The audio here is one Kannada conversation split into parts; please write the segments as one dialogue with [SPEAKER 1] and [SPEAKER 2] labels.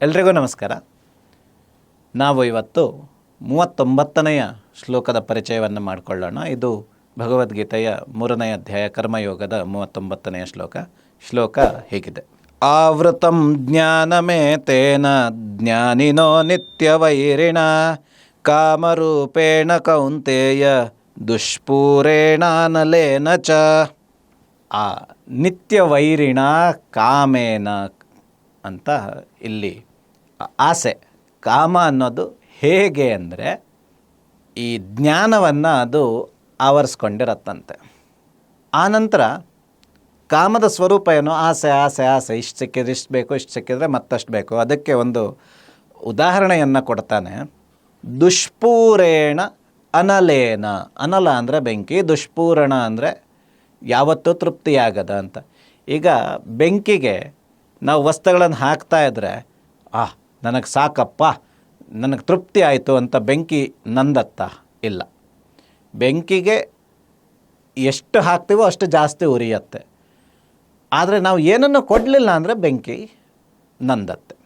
[SPEAKER 1] ಎಲ್ರಿಗೂ ನಮಸ್ಕಾರ. ನಾವು ಇವತ್ತು 39ನೆಯ ಶ್ಲೋಕದ ಪರಿಚಯವನ್ನು ಮಾಡಿಕೊಳ್ಳೋಣ. ಇದು ಭಗವದ್ಗೀತೆಯ 3ನೇ ಅಧ್ಯಾಯ ಕರ್ಮಯೋಗದ 39ನೆಯ ಶ್ಲೋಕ ಹೀಗಿದೆ. ಆವೃತಂ ಜ್ಞಾನಮೇತೇನ ಜ್ಞಾನಿನೋ ನಿತ್ಯವೈರಿಣ ಕಾಮರೂಪೇಣ ಕೌಂತೇಯ ದುಷ್ಪೂರೇಣಾನಲೇನ ಚ. ಆ ನಿತ್ಯವೈರಿಣ ಕಾಮೇನ ಅಂತ ಇಲ್ಲಿ ಆಸೆ, ಕಾಮ ಅನ್ನೋದು ಹೇಗೆ ಅಂದರೆ ಈ ಜ್ಞಾನವನ್ನು ಅದು ಆವರಿಸ್ಕೊಂಡಿರತ್ತಂತೆ. ಆನಂತರ ಕಾಮದ ಸ್ವರೂಪ ಏನು? ಆಸೆ ಆಸೆ ಆಸೆ, ಇಷ್ಟು ಸಿಕ್ಕಿದ್ರೆ ಇಷ್ಟು ಬೇಕು, ಇಷ್ಟು ಸಿಕ್ಕಿದ್ರೆ ಮತ್ತಷ್ಟು ಬೇಕು. ಅದಕ್ಕೆ ಒಂದು ಉದಾಹರಣೆಯನ್ನು ಕೊಡ್ತಾನೆ. ದುಷ್ಪೂರೇಣ ಅನಲೇನ, ಅನಲ ಅಂದರೆ ಬೆಂಕಿ, ದುಷ್ಪೂರಣ ಅಂದರೆ ಯಾವತ್ತೂ ತೃಪ್ತಿಯಾಗದ ಅಂತ. ಈಗ ಬೆಂಕಿಗೆ ನಾವು ವಸ್ತುಗಳನ್ನು ಹಾಕ್ತಾ ಇದ್ದರೆ ನನಗೆ ಸಾಕಪ್ಪ, ನನಗೆ ತೃಪ್ತಿ ಆಯಿತು ಅಂತ ಬೆಂಕಿ ನಂದತ್ತ? ಇಲ್ಲ. ಬೆಂಕಿಗೆ ಎಷ್ಟು ಹಾಕ್ತೀವೋ ಅಷ್ಟು ಜಾಸ್ತಿ ಉರಿಯತ್ತೆ. ಆದರೆ ನಾವು ಏನನ್ನು ಕೊಡಲಿಲ್ಲ ಅಂದರೆ ಬೆಂಕಿ ನಂದತ್ತೆ.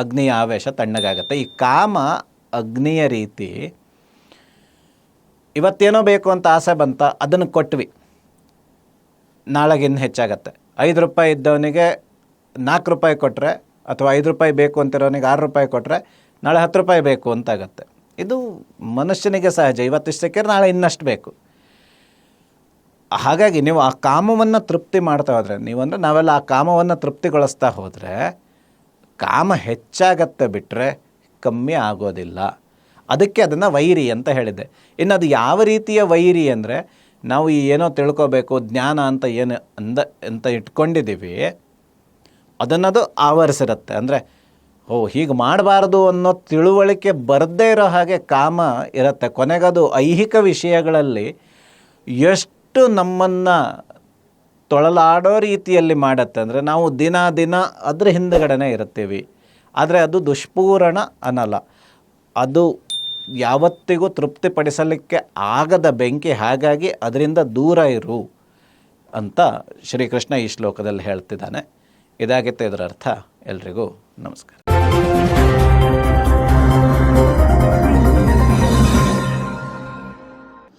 [SPEAKER 1] ಅಗ್ನಿಯ ಆವೇಶ ತಣ್ಣಗಾಗತ್ತೆ. ಈ ಕಾಮ ಅಗ್ನಿಯ ರೀತಿ. ಇವತ್ತೇನೋ ಬೇಕು ಅಂತ ಆಸೆ ಬಂತ, ಅದನ್ನು ಕೊಟ್ವಿ, ನಾಳೆಗಿನ್ನು ಹೆಚ್ಚಾಗತ್ತೆ. 5 ರೂಪಾಯಿ ಇದ್ದವನಿಗೆ 4 ರೂಪಾಯಿ ಕೊಟ್ಟರೆ, ಅಥವಾ 5 ರೂಪಾಯಿ ಬೇಕು ಅಂತಿರೋನಿಗೆ 6 ರೂಪಾಯಿ ಕೊಟ್ಟರೆ ನಾಳೆ 10 ರೂಪಾಯಿ ಬೇಕು ಅಂತಾಗತ್ತೆ. ಇದು ಮನುಷ್ಯನಿಗೆ ಸಹಜ. ಇವತ್ತಿಷ್ಟು ಸಿಕ್ಕಿದ್ರೆ ನಾಳೆ ಇನ್ನಷ್ಟು ಬೇಕು. ಹಾಗಾಗಿ ನೀವು ಆ ಕಾಮವನ್ನು ತೃಪ್ತಿ ಮಾಡ್ತಾ ಹೋದರೆ, ನಾವೆಲ್ಲ ಆ ಕಾಮವನ್ನು ತೃಪ್ತಿಗೊಳಿಸ್ತಾ ಹೋದರೆ ಕಾಮ ಹೆಚ್ಚಾಗತ್ತೆ ಬಿಟ್ಟರೆ ಕಮ್ಮಿ ಆಗೋದಿಲ್ಲ. ಅದಕ್ಕೆ ಅದನ್ನು ವೈರಿ ಅಂತ ಹೇಳಿದೆ. ಇನ್ನು ಅದು ಯಾವ ರೀತಿಯ ವೈರಿ ಅಂದರೆ, ನಾವು ಏನೋ ತಿಳ್ಕೋಬೇಕು, ಜ್ಞಾನ ಅಂತ ಏನು ಅಂತ ಇಟ್ಕೊಂಡಿದ್ದೀವಿ, ಅದನ್ನದು ಆವರಿಸಿರುತ್ತೆ. ಅಂದರೆ ಹೀಗೆ ಮಾಡಬಾರ್ದು ಅನ್ನೋ ತಿಳುವಳಿಕೆ ಬರದೇ ಇರೋ ಹಾಗೆ ಕಾಮ ಇರುತ್ತೆ. ಕೊನೆಗದು ಐಹಿಕ ವಿಷಯಗಳಲ್ಲಿ ಎಷ್ಟು ನಮ್ಮನ್ನು ತೊಳಲಾಡೋ ರೀತಿಯಲ್ಲಿ ಮಾಡುತ್ತೆ ಅಂದರೆ, ನಾವು ದಿನ ಅದ್ರ ಹಿಂದುಗಡೆನೇ ಇರ್ತೀವಿ. ಆದರೆ ಅದು ದುಷ್ಪೂರಣ ಅನ್ನಲ್ಲ, ಅದು ಯಾವತ್ತಿಗೂ ತೃಪ್ತಿಪಡಿಸಲಿಕ್ಕೆ ಆಗದ ಬೆಂಕಿ. ಹಾಗಾಗಿ ಅದರಿಂದ ದೂರ ಇರು ಅಂತ ಶ್ರೀಕೃಷ್ಣ ಈ ಶ್ಲೋಕದಲ್ಲಿ ಹೇಳ್ತಿದ್ದಾನೆ. ಇದಾಗಿತ್ತು ಇದರ ಅರ್ಥ. ಎಲ್ರಿಗೂ ನಮಸ್ಕಾರ.